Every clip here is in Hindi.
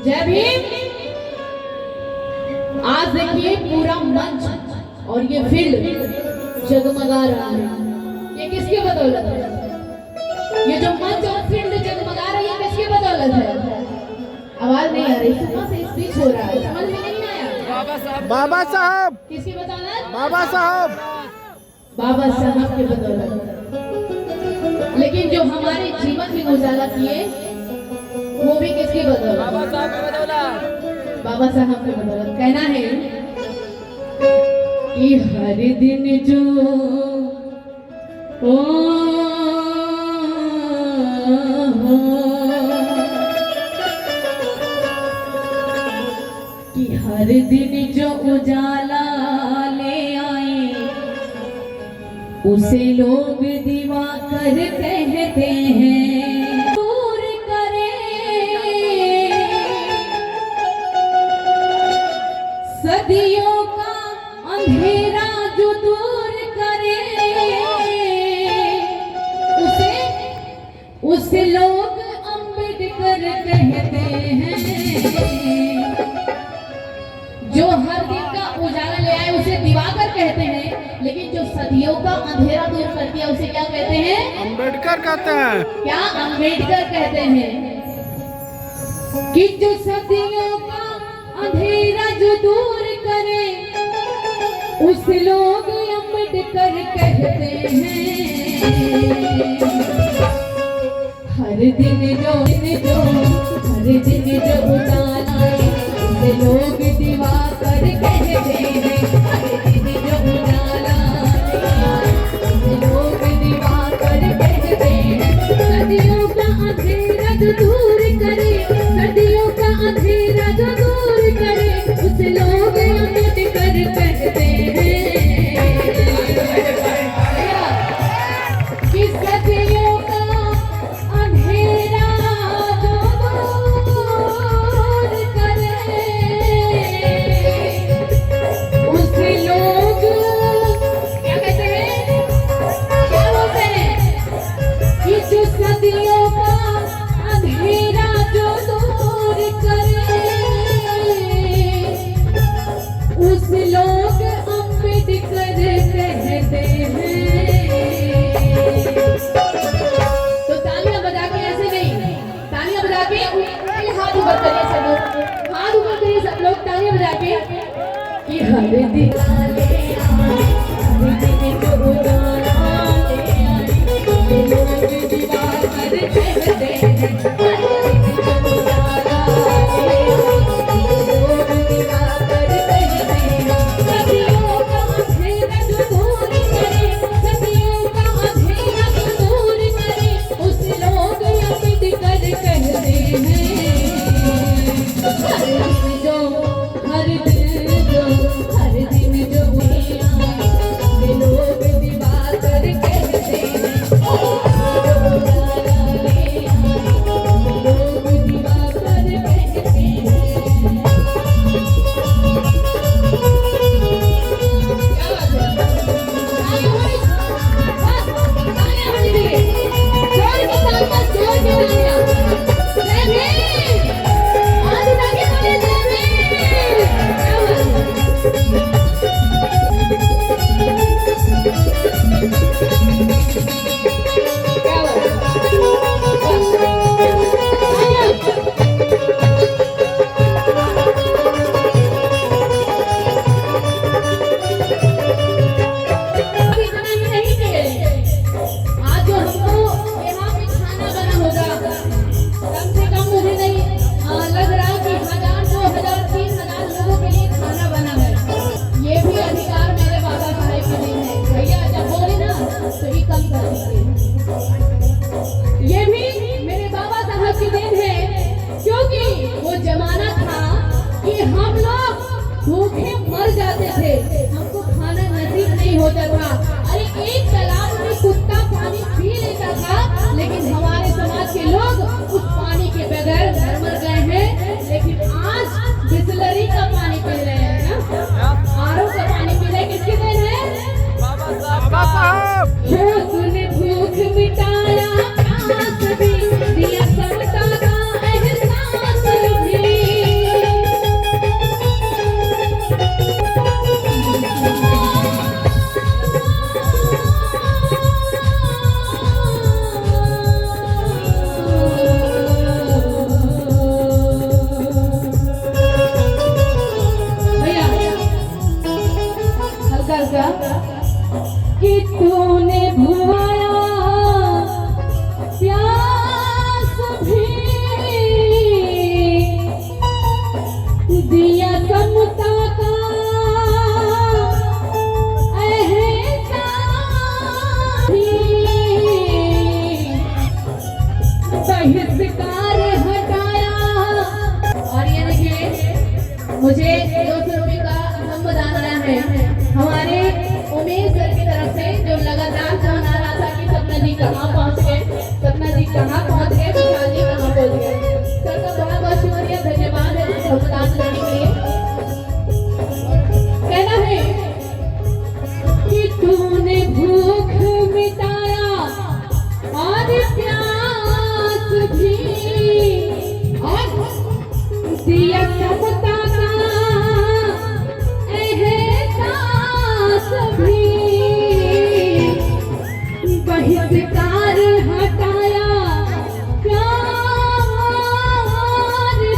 जय भीम। आज देखिए पूरा मंच और ये फील्ड जगमगा रहा है। ये किसके बदौलत है? ये जो मंच और फील्ड जगमगा रही है किसके बदौलत है? आवाज नहीं आ रही, सुबह से स्पीच हो रहा है, समझ में नहीं आया। बाबा साहब किसकी बदौलत? बाबा साहब के बदौलत। लेकिन जो हमारे जीवन में उजाला किए वो भी किसकी बदौलत? बाबा साहब के बदौलत। कहना है कि हर दिन जो ओ कि हर दिन जो उजाला ले आए उसे लोग दिवाकर कहते हैं। दूर करे सदियों का अंधेरा जो दूर करे उसे लोग अम्बेडकर कहते हैं। जो हर दिन का उजाला ले आए उसे दिवाकर कहते हैं, लेकिन जो सदियों का अंधेरा दूर कर दिया उसे क्या कहते हैं? अम्बेडकर कहते हैं। क्या अम्बेडकर कहते हैं? कि जो सदियों का अंधेरा जो दूर करे उसे लोग अम्बेडकर कहते हैं। हर दिन जो हर दिन जो उजाला उसे लोग दिवाकर कहते हैं। हर दिन जो उजाला उसे लोग दिवाकर कहते हैं। सदियों का अंधेरा जो दूर करे, सदियों का अंधेरा जो दूर करे उसे लोग अम्बेडकर कहते हैं। कि सदियों का अंधेरा जो दूर करे उसे कहाँ पहुँच गए, सपना जी कहाँ पहुँच गए, विशाल जी कहाँ पहुँच गए। सर का बहुत बहुत शुक्रिया, धन्यवाद है श्रमदान करने के लिए। कहना है कि तूने भूख मिटाया और प्यास भी और दिया समता का एहसास भी, बहिष्कार हटाया प्यार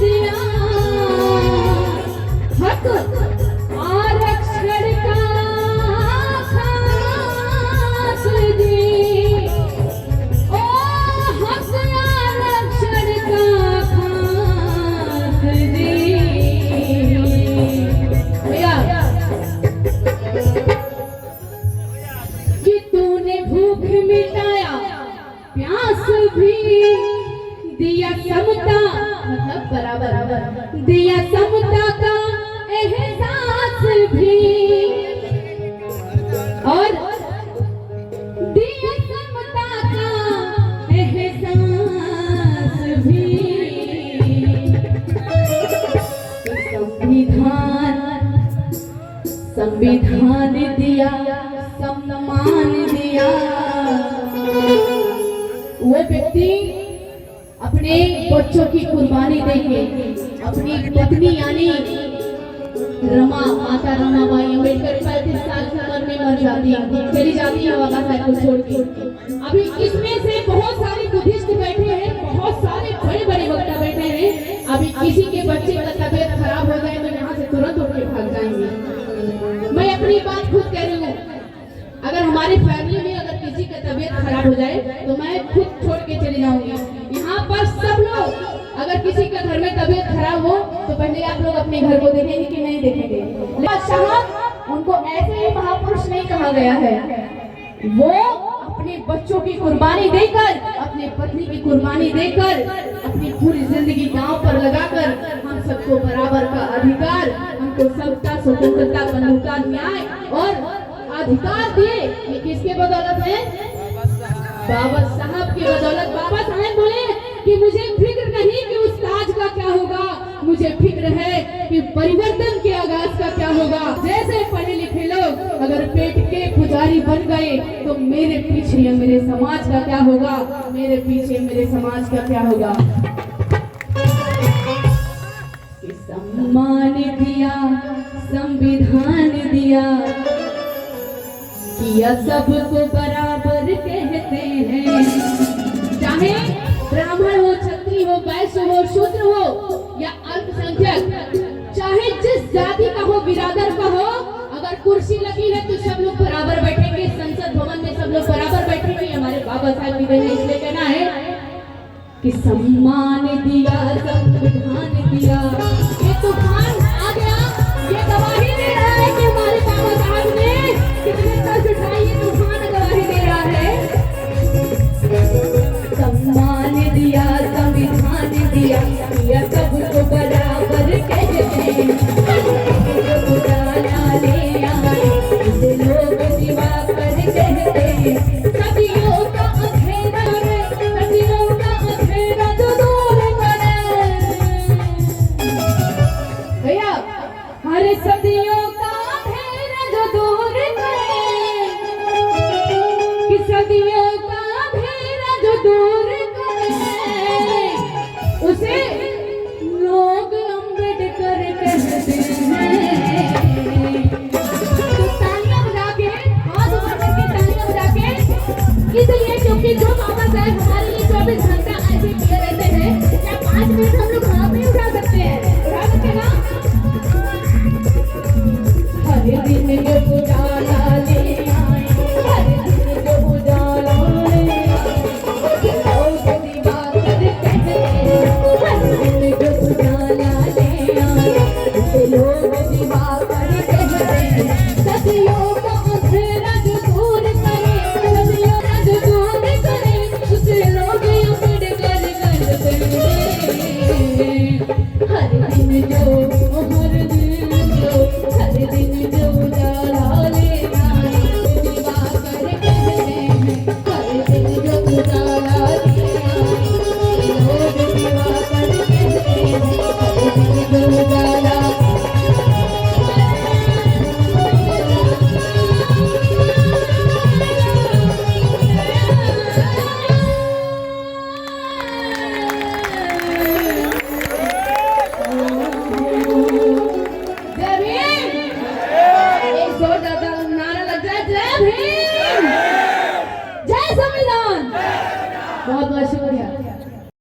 दिया, हक आरक्षण का खास दी, ओ हक आरक्षण का खास दी। भैया कि तूने भूख मिटाया प्यास भी दिया समता, मतलब बराबर दिया समता का एहसास भी और दिया समता का एहसास भी। संविधान दिया, सम्मान दिया। वो व्यक्ति अपने बच्चों की कुर्बानी देके अपनी पत्नी यानी रमा, माता रमाबाई अम्बेडकर 35 साल की उम्र में मर जाती है, चली जाती है बाबा साहब को छोड़ के। अभी इसमें से बहुत सारे बुद्धिस्ट बैठे हैं, बहुत सारे बड़े बड़े वक्ता बैठे हैं। अभी किसी के बच्चे का तबीयत खराब हो जाए तो यहाँ से तुरंत उठ के भाग जाएंगे। मैं अपनी बात खुद कह रही हूँ, अगर हमारे फैमिली में अगर किसी का तबीयत खराब हो जाए तो मैं खुद छोड़ के चली जाऊंगी। यहाँ पर सब लोग अगर किसी का घर में तबीयत खराब हो तो पहले आप लोग अपने घर को देखेंगे कि नहीं देखेंगे। लेकिन उनको ऐसे ही महापुरुष नहीं कहा गया है, वो अपने बच्चों की कुर्बानी देकर, अपने पत्नी की कुर्बानी देकर, अपनी पूरी जिंदगी गांव पर लगाकर हम सबको बराबर का अधिकार, हमको सबका स्वतंत्रता, बंधुता, न्याय और अधिकार दिए। ये किसके बदौलत है? बाबा साहब की बदौलत। बाबा साहब बोले कि मुझे फिक्र नहीं कि उस ताज का क्या होगा, मुझे फिक्र है कि परिवर्तन के आगाज का क्या होगा। जैसे पढ़े लिखे लोग अगर पेट के पुजारी बन गए तो मेरे पीछे मेरे समाज का क्या होगा, मेरे पीछे मेरे समाज का क्या होगा। सम्मान दिया, संविधान दिया, किया सबको बराबर कहते हैं। चाहे ब्राह्मण हो, क्षत्रिय हो, वैश्य हो, शूद्र हो या अल्पसंख्यक, चाहे जिस जाति का हो, बिरादर का हो, अगर कुर्सी लगी है तो सब लोग बराबर बैठेंगे। संसद भवन में सब लोग बराबर बैठेंगे। हमारे बाबा साहब की देन, इसलिए कहना है कि सम्मान दिया, संविधान दिया। ये तूफान आ गया, ये गवाही दे रहा है कि हमारे बाबा साहब ने कितने कष्ट उठाए। ये तूफान गवाही दे रहा है। सम्मान दिया, संविधान दिया, किया सबको बराबर कहते हैं। उजाला ले आए, इसे लोग दिवाकर कहते हैं। सदियों का अंधेरा है, सदियों का अंधेरा जो दूर करे। भैया, हर सदियों का अंधेरा जो दूर करे, कि सदियों का अंधेरा जो दूर करे, उसे लोग अम्बेडकर कहते हैं। तो तालियां बजा के, हाथ ऊपर करके तालियां बजा के, इसलिए क्योंकि जो बाबा साहब हमारे लिए 24 घंटा ऐसे किए रहते हैं, क्या 5 मिनट हम लोग हाथ नहीं उठा सकते हैं? उठा सकते हैं ना?